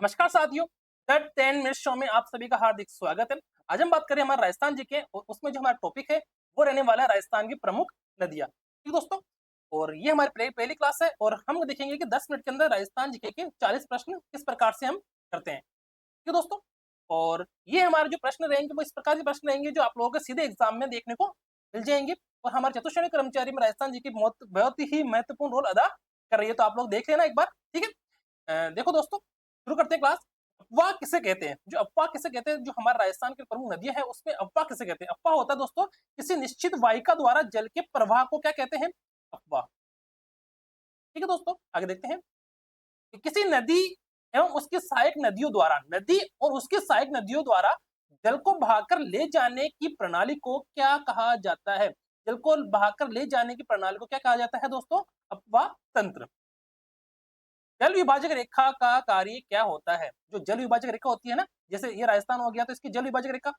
नमस्कार साथियों। The 10 minute show में आप सभी का हार्दिक स्वागत है। आज हम बात करें हमारे राजस्थान जी के और उसमें जो हमारा टॉपिक है वो रहने वाला है राजस्थान की प्रमुख नदियां। ठीक दोस्तों, और ये हमारी पहली क्लास है और हम देखेंगे कि 10 मिनट के अंदर राजस्थान जी के 40 प्रश्न किस प्रकार से हम करते हैं। ठीक है दोस्तों, और ये हमारे जो प्रश्न रहेंगे वो इस प्रकार के प्रश्न रहेंगे जो आप लोगों के सीधे एग्जाम में देखने को मिल जाएंगे। और हमारे चतुश्रेणी कर्मचारी में राजस्थान जी की बहुत ही महत्वपूर्ण रोल अदा कर रही है, तो आप लोग देख लेना एक बार। ठीक है, देखो दोस्तों, शुरू करते हैं क्लास। अफवाह किसे कहते हैं? जो अफवाह किसे कहते हैं, जो हमारे राजस्थान की प्रमुख नदियां हैं उसमें अफवाह किसे कहते हैं? अफवाह होता है दोस्तों किसी निश्चित वाहिका द्वारा जल के प्रवाह को क्या कहते हैं? अफवाह। ठीक है दोस्तों, आगे देखते हैं कि किसी नदी एवं उसकी सहायक नदियों द्वारा, नदी और उसकी सहायक नदियों द्वारा जल को बहाकर ले जाने की प्रणाली को क्या कहा जाता है? जल को बहाकर ले जाने की प्रणाली को क्या कहा जाता है दोस्तों? अफवाह तंत्र। जल विभाजक रेखा का कार्य क्या होता है? जो जल विभाजक रेखा होती है ना, जैसे ये राजस्थान हो गया तो इसकी जल विभाजक रेखा,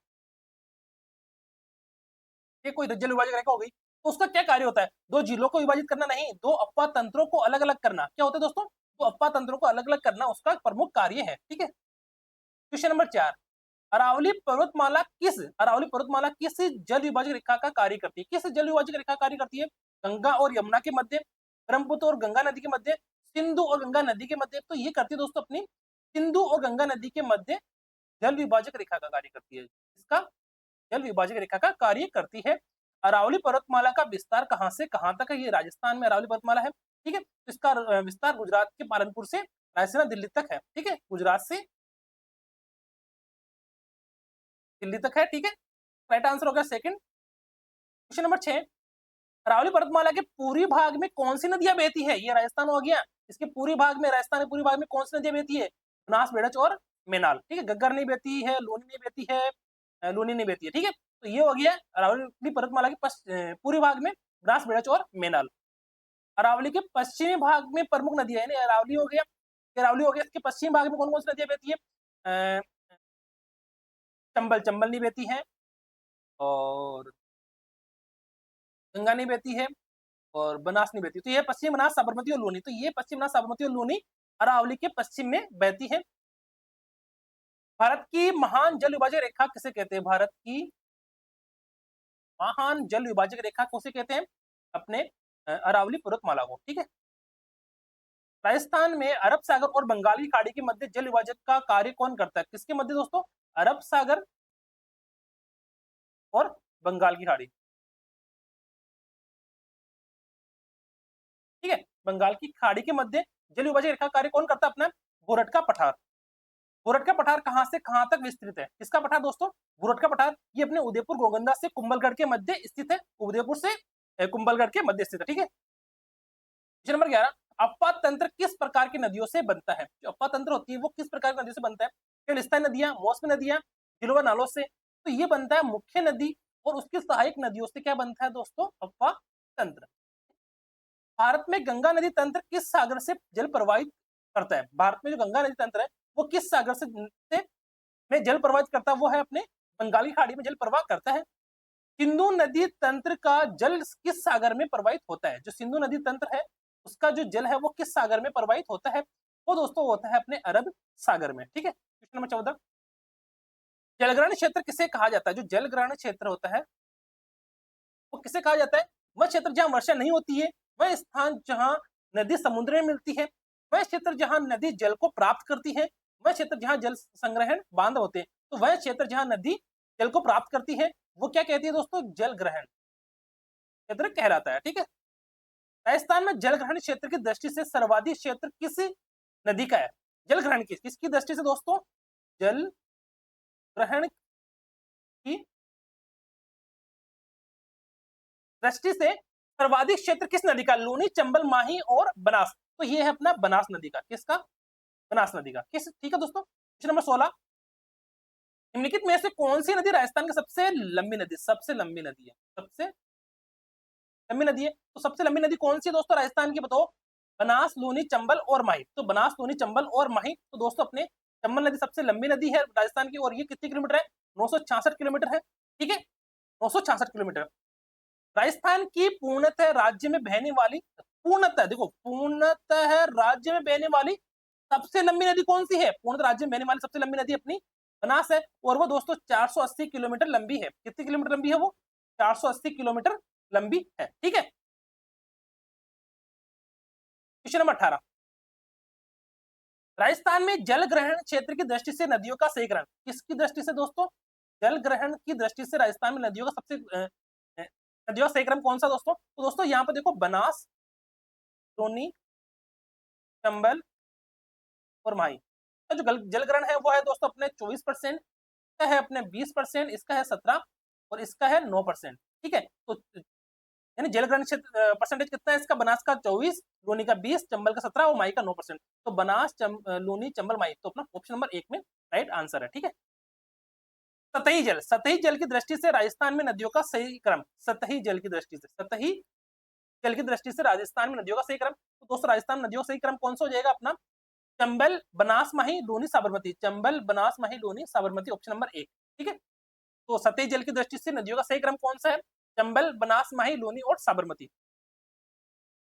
ये कोई जल विभाजक रेखा हो गई, तो उसका क्या कार्य होता है? दो जिलों को विभाजित करना नहीं, दो अपवाह तंत्रों को अलग अलग करना। क्या होता है दोस्तों? दो अपवाह तंत्रों को अलग अलग करना उसका प्रमुख कार्य है। ठीक है, क्वेश्चन नंबर 4, अरावली पर्वतमाला किस जल विभाजक रेखा का कार्य करती है? किस जल विभाजक रेखा कार्य करती है? गंगा और यमुना के मध्य, ब्रह्मपुत्र और गंगा नदी के मध्य, सिंधु और गंगा नदी के मध्य। तो ये करती है दोस्तों अपनी सिंधु और गंगा नदी के मध्य जल विभाजक रेखा का कार्य करती है। इसका जल विभाजक रेखा का कार्य करती है। अरावली पर्वतमाला का विस्तार कहां से कहां तक है? ये राजस्थान में अरावली पर्वतमाला है। ठीक है, तो इसका विस्तार गुजरात के पालनपुर से रायसेन दिल्ली तक है। ठीक है, गुजरात से दिल्ली तक है। ठीक है, राइट आंसर होगा सेकंड। क्वेश्चन नंबर 6, अरावली पर्वतमाला के पूर्वी भाग में कौन सी नदियां बहती है? ये राजस्थान हो गया। इसके पूर्वी भाग में, राजस्थान के पूर्वी भाग में कौन सी नदियां बहती है? बनास, बेड़च और मेनाल। ठीक है, गग्गर नहीं बहती है, लूनी नहीं बहती है, लूनी नहीं बहती है। ठीक है, तो ये हो गया अरावली पर्वतमाला के पूर्वी भाग में बनास, बेड़च और मेनाल। अरावली के पश्चिमी भाग में प्रमुख नदियां है, अरावली हो गया, अरावली हो गया। इसके पश्चिमी भाग में कौन कौन सी नदियां बहती है? चंबल, चंबल नहीं बहती है, और गंगा नहीं बहती है, और बनास नहीं बहती। तो ये पश्चिम बनास, साबरमती और लूनी। तो ये पश्चिम बनास, साबरमती और लूनी अरावली के पश्चिम में बहती है। भारत की महान जल विभाजक रेखा किसे कहते हैं? भारत की महान जल विभाजक रेखा किसे कहते हैं? अपने अरावली पर्वतमाला को। ठीक है, राजस्थान में अरब सागर और बंगाल की खाड़ी के मध्य जल विभाजक का कार्य कौन करता है? किसके मध्य दोस्तों? अरब सागर और बंगाल की खाड़ी। ठीक है, बंगाल की खाड़ी के मध्य जल विभाजक रेखा कार्य कौन करता है? अपना गोरट का पठार। गोरट का पठार कहां से कहां तक विस्तृत है? किसका पठार दोस्तों? गोरट का पठार। ये अपने उदयपुर गोलगंदा से कुंभलगढ़ के मध्य स्थित है। उदयपुर से कुंभलगढ़ के मध्य स्थित है। ठीक है, क्वेश्चन नंबर 11, अपवाह तंत्र किस प्रकार की नदियों से बनता है? जो अपवाह तंत्र होती है वो किस प्रकार की नदियों से बनता है? केवल स्थायी नदियां, मौसमी नदियां, जिलों व नालों से? तो ये बनता है मुख्य नदी और उसकी सहायक नदियों से। क्या बनता है दोस्तों? अपवाह तंत्र। भारत में गंगा नदी तंत्र किस सागर से जल प्रवाहित करता है? भारत में जो गंगा नदी तंत्र है वो किस सागर से में जल प्रवाहित करता है? वो है अपने बंगाली खाड़ी में जल प्रवाह करता है। सिंधु नदी तंत्र का जल किस सागर में प्रवाहित होता है? जो सिंधु नदी तंत्र है उसका जो जल है वो किस सागर में प्रवाहित होता है? वो दोस्तों होता है अपने अरब सागर में। ठीक है, क्वेश्चन नंबर 14, जलग्रहण क्षेत्र किसे कहा जाता है? जो जलग्रहण क्षेत्र होता है वो किसे कहा जाता है? वह क्षेत्र जहां वर्षा नहीं होती है, वह स्थान जहां नदी समुद्र में मिलती है, वह क्षेत्र जहां नदी जल को प्राप्त करती है, वह क्षेत्र जहां जल संग्रहण बांध होते हैं। तो वह क्षेत्र जहां नदी जल को प्राप्त करती है वो क्या कहती है दोस्तों? जल ग्रहण क्षेत्र कहलाता है। ठीक है, राजस्थान में जल ग्रहण क्षेत्र की दृष्टि से सर्वाधिक क्षेत्र किस नदी का है? जल ग्रहण किसकी दृष्टि से दोस्तों? जल ग्रहण की दृष्टि से सर्वाधिक क्षेत्र किस नदी का? लूनी, चंबल, माही और बनास। तो ये है अपना बनास नदी का। किसका? बनास नदी का। किस? ठीक है दोस्तों, क्वेश्चन नंबर 16, निम्नलिखित में से कौन सी नदी राजस्थान की सबसे लंबी नदी? सबसे लंबी नदी है, सबसे लंबी नदी है। तो सबसे लंबी नदी कौन सी है दोस्तों राजस्थान की? बताओ। बनास, लूनी, चंबल और माही। तो बनास, लूनी, चंबल और माही। तो दोस्तों अपने चंबल नदी सबसे लंबी नदी है राजस्थान की, और ये कितने किलोमीटर है? 966 किलोमीटर है। ठीक है, 966 किलोमीटर। राजस्थान की पूर्णतः राज्य में बहने वाली, पूर्णतः देखो, पूर्णतः राज्य में बहने वाली सबसे लंबी नदी कौन सी है? पूर्ण राज्य में बहने वाली सबसे लंबी नदी अपनी बनास है, और वो दोस्तों 480 किलोमीटर लंबी है। कितनी किलोमीटर लंबी है वो? 480 किलोमीटर लंबी है। ठीक है, क्वेश्चन नंबर 18, राजस्थान में जल ग्रहण क्षेत्र की दृष्टि से नदियों का सही क्रम किसकी दृष्टि से दोस्तों? जल ग्रहण की दृष्टि से राजस्थान में नदियों का सबसे नदियों का सही क्रम कौन सा दोस्तों? तो दोस्तों यहाँ पर देखो, बनास, सोनी, चंबल और माही का जो जल ग्रहण है वो है दोस्तों अपने 24%, का है अपने 20%, इसका है 17 और इसका है 9%। ठीक है, तो यानी जल ग्रहण क्षेत्र परसेंटेज कितना है इसका? बनास का 24, लूनी का 20, चंबल का 17 और माही का 9%। तो बनास, लूनी, चंबल, माही, तो अपना ऑप्शन नंबर 1 में राइट आंसर है। ठीक है, सतही जल की दृष्टि से राजस्थान में नदियों का सही क्रम, सतही जल की दृष्टि से, सतही जल की दृष्टि से राजस्थान में नदियों का सही क्रम, तो दोस्तों राजस्थान में नदियों का सही क्रम कौन सा हो जाएगा अपना? चंबल, बनास, माही, लूनी, साबरमती, चंबल, बनास, माही, लूनी, साबरमती, ऑप्शन नंबर 1। ठीक है, तो सतही जल की दृष्टि से नदियों का सही क्रम कौन सा है? चंबल, बनास, माही, लूनी और साबरमती।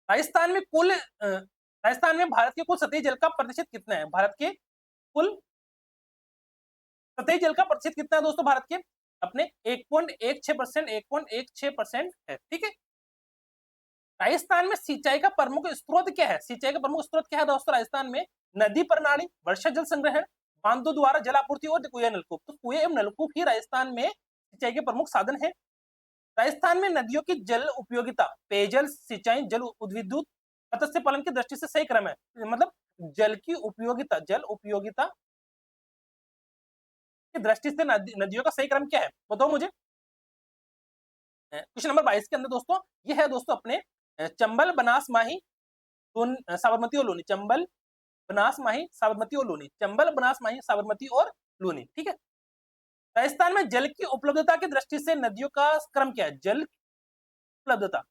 राजस्थान में भारत के कुल सतही जल का प्रतिशत कितना है? भारत के कुल सतही जल का प्रतिशत कितना है दोस्तों भारत के? अपने 1.16%, 1.16% है। ठीक है, राजस्थान में सिंचाई का प्रमुख स्रोत क्या है? सिंचाई का प्रमुख स्रोत क्या है दोस्तों राजस्थान में? नदी प्रणाली, वर्षा जल संग्रहण, बांधों द्वारा जल आपूर्ति और कुएं नलकूप। तो कुएं एवं नलकूप ही राजस्थान में सिंचाई के प्रमुख साधन है। राजस्थान में नदियों की जल उपयोगिता, पेयजल, सिंचाई, जल उद्विद्युत, मत्स्य पालन की दृष्टि से सही क्रम है। मतलब जल उपयोगिता की दृष्टि से नदियों का सही क्रम क्या है? बताओ मुझे। क्वेश्चन नंबर 22 के अंदर दोस्तों ये है दोस्तों अपने चंबल, बनास, माही, साबरमती और लूनी, चंबल, बनास, माही, साबरमती और लूनी, चंबल, बनास, माही, साबरमती और लूनी। ठीक है, राजस्थान में जल की उपलब्धता की दृष्टि से नदियों का क्रम क्या है? जल उपलब्धता,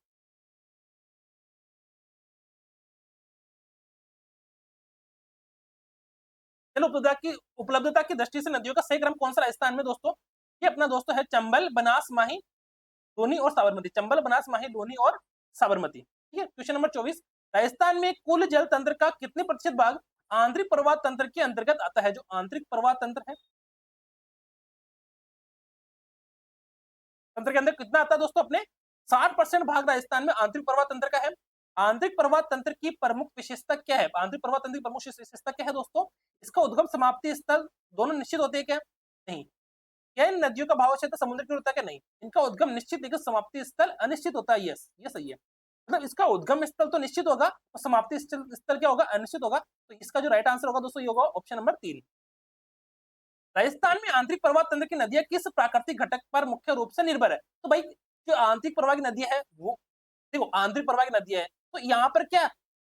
जल उपलब्धता की दृष्टि से नदियों का सही क्रम कौन सा राजस्थान में दोस्तों? ये अपना दोस्तों है चंबल, बनास, माही, लूनी और साबरमती, चंबल, बनास, माही, लूनी और साबरमती। ठीक है, क्वेश्चन नंबर 24, राजस्थान में कुल जल तंत्र का कितने प्रतिशत भाग आंतरिक प्रवाह तंत्र के अंतर्गत आता है? जो आंतरिक प्रवाह तंत्र है, तंत्र के अंदर कितना आता है दोस्तों? अपने 60% भाग राजस्थान में आंतरिक प्रवाह तंत्र का है। आंतरिक प्रवाह तंत्र की प्रमुख विशेषता क्या है? आंतरिक प्रवाह तंत्र की प्रमुख विशेषता क्या है दोस्तों? इसका उद्गम समाप्ति स्थल दोनों निश्चित होते हैं क्या? नहीं। क्या इन नदियों का भाव क्षेत्र समुद्र की होता है क्या? नहीं। इनका उद्गम निश्चित, लेकिन समाप्ति स्थल अनिश्चित होता है। यस, ये सही है। मतलब इसका उद्गम स्थल तो निश्चित होगा और समाप्ति स्थल क्या होगा? अनिश्चित होगा। तो इसका जो राइट आंसर होगा दोस्तों ये होगा ऑप्शन नंबर 3। राजस्थान में आंतरिक प्रवाह तंत्र की नदियां किस प्राकृतिक घटक पर मुख्य रूप से निर्भर है? तो भाई जो आंतरिक प्रवाह की नदी है वो, देखो आंतरिक प्रवाह की नदी है तो यहाँ पर क्या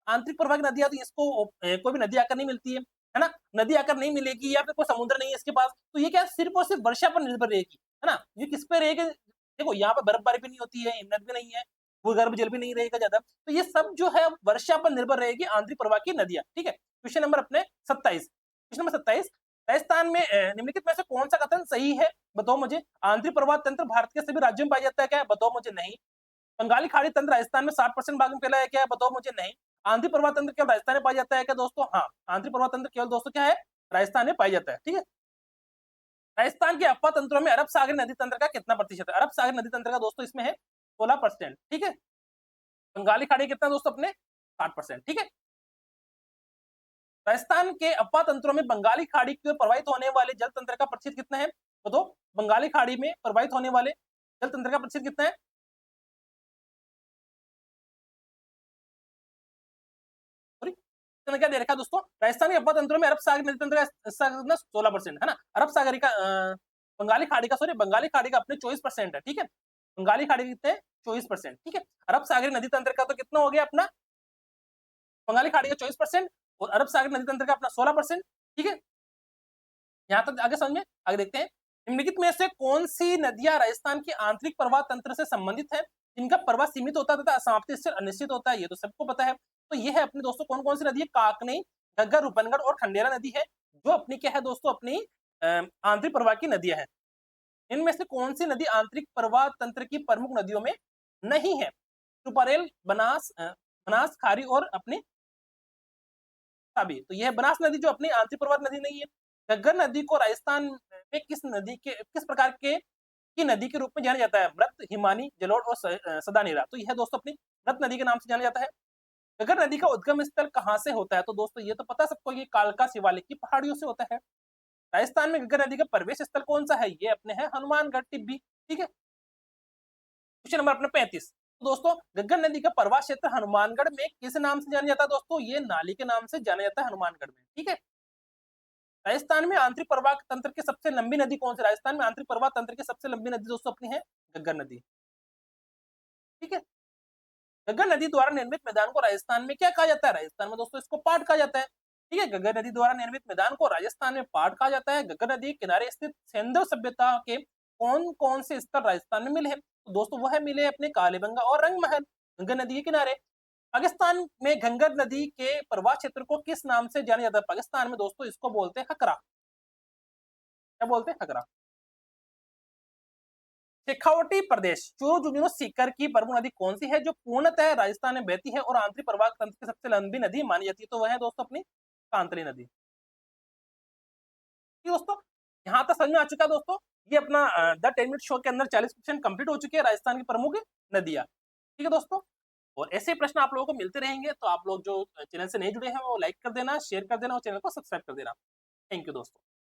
आंतरिक प्रवाह की नदी है, तो इसको कोई भी नदी आकर नहीं मिलती है ना? नदी आकर नहीं मिलेगी या फिर कोई समुद्र नहीं है इसके पास, तो ये क्या सिर्फ और सिर्फ वर्षा पर निर्भर रहेगी, है ना? ये किस पे रहेगी? देखो यहाँ पर बर्फबारी भी नहीं होती है, हिमनद भी नहीं है, भूगर्भ जल भी नहीं रहेगा ज्यादा, तो ये सब जो है वर्षा पर निर्भर रहेगी आंतरिक प्रवाह की नदियां। ठीक है, क्वेश्चन नंबर अपने 27, क्वेश्चन नंबर 27, राजस्थान में निम्नलिखित में से कौन सा कथन सही है? बताओ मुझे। आंतरिक प्रवाह तंत्र भारत के सभी राज्यों में पाया जाता है क्या? बताओ मुझे। नहीं। बंगाली खाड़ी तंत्र राजस्थान में 60% भाग में फैला है क्या? बताओ मुझे। नहीं। आंतरिक प्रवाह तंत्र केवल राजस्थान में पाया जाता है क्या दोस्तों? हाँ, आंतरिक प्रवाह तंत्र केवल दोस्तों क्या है? राजस्थान में पाया जाता है। ठीक है, राजस्थान के अफवाह तंत्रों में अरब सागर नदी तंत्र का कितना प्रतिशत है? अरब सागर नदी तंत्र का दोस्तों इसमें है 16%। ठीक है, बंगाली खाड़ी कितना दोस्तों अपने 60%। ठीक है, राजस्थान के अफवाह तंत्रों में बंगाली खाड़ी की ओर प्रवाहित होने वाले जल तंत्र का प्रतिशत कितना है? बताओ, बंगाली खाड़ी में प्रवाहित होने वाले जल तंत्र का प्रतिशत कितना है? सॉरी, क्या दे रखा है दोस्तों? राजस्थानी अफवाह तंत्रों में अरब सागर नदी तंत्र का 16% है ना? अरब सागरी का बंगाली खाड़ी का, सॉरी बंगाली खाड़ी का अपने 24% है। ठीक है, बंगाली खाड़ी कितने 24%। ठीक है, अरब सागरी नदी तंत्र का तो कितना हो गया अपना? बंगाली खाड़ी का 24% और अरब सागरी नदी तंत्र का अपना 16%। ठीक है, यहाँ तक आगे समझ में, आगे देखते हैं। निम्नलिखित में से कौन सी नदियां राजस्थान की आंतरिक प्रवाह तंत्र से संबंधित है? जिनका प्रवाह सीमित होता है तथा समाप्ति स्थल अनिश्चित होता है, ये तो सबको पता है। तो ये है अपने दोस्तों कौन कौन सी नदी है? काकनी, घग्गर, रूपनगढ़ और खंडेरा नदी है, जो अपनी क्या है दोस्तों? अपनी आंतरिक प्रवाह की नदियां हैं। इनमें से कौन सी नदी आंतरिक प्रवाह तंत्र की प्रमुख नदियों में नहीं है? सुपरेल, बनास, बनास, खारी और अपनी ताबी। तो यह बनास नदी जो अपनी आंतरिक प्रवाह नदी नहीं है। घग्गर नदी को राजस्थान में किस प्रकार के की नदी के रूप में जाना जाता है? मृत, हिमानी, जलोढ़ और सदानीरा। तो यह दोस्तों अपनी मृत नदी के नाम से जाना जाता है। घग्गर नदी का उद्गम स्थल कहाँ से होता है? तो दोस्तों ये तो पता सबको, ये कालका शिवालिक की पहाड़ियों से होता है। राजस्थान में घग्गर नदी का प्रवेश स्थल कौन सा है? ये अपने है हनुमानगढ़ टिब्बी। ठीक है, क्वेश्चन नंबर अपने 35। तो दोस्तों घग्गर नदी का प्रवाह क्षेत्र हनुमानगढ़ में किस नाम से जाना जाता है? दोस्तों ये नाली के नाम से जाना जाता है हनुमानगढ़ में। ठीक है, राजस्थान में आंतरिक प्रवाह तंत्र की सबसे लंबी नदी कौन सी? राजस्थान में आंतरिक प्रवाह तंत्र की सबसे लंबी नदी दोस्तों अपनी है घग्गर नदी। ठीक है, घग्गर नदी द्वारा निर्मित मैदान को राजस्थान में क्या कहा जाता है? राजस्थान में दोस्तों इसको पाट कहा जाता है। ठीक है, घग्गर नदी द्वारा निर्मित मैदान को राजस्थान में पाट कहा जाता है। घग्गर नदी के किनारे स्थित सिंधु सभ्यता के कौन कौन से स्थल राजस्थान में मिले हैं? तो दोस्तों वह मिले अपने कालीबंगा और रंगमहल घग्गर नदी के किनारे। पाकिस्तान में घग्गर नदी के प्रवाह क्षेत्र को किस नाम से जाना जाता है? पाकिस्तान में दोस्तों इसको बोलते हैं हकरा। क्या बोलते हैं? हकरा। शेखावटी प्रदेश चूरू, झुंझुनू, सीकर की प्रमुख नदी कौन सी है जो पूर्णतः राजस्थान में बहती है और आंतरिक प्रवाह तंत्र की सबसे लंबी नदी मानी जाती है? तो वह है दोस्तों अपनी कांतली नदी। दोस्तों यहाँ तक समझ में आ चुका है दोस्तों। ये अपना द 10 मिनट शो के अंदर 40 क्वेश्चन कंप्लीट हो चुके हैं राजस्थान की प्रमुख नदियां। ठीक है दोस्तों, और ऐसे प्रश्न आप लोगों को मिलते रहेंगे, तो आप लोग जो चैनल से नहीं जुड़े हैं वो लाइक कर देना, शेयर कर देना और चैनल को सब्सक्राइब कर देना। थैंक यू दोस्तों।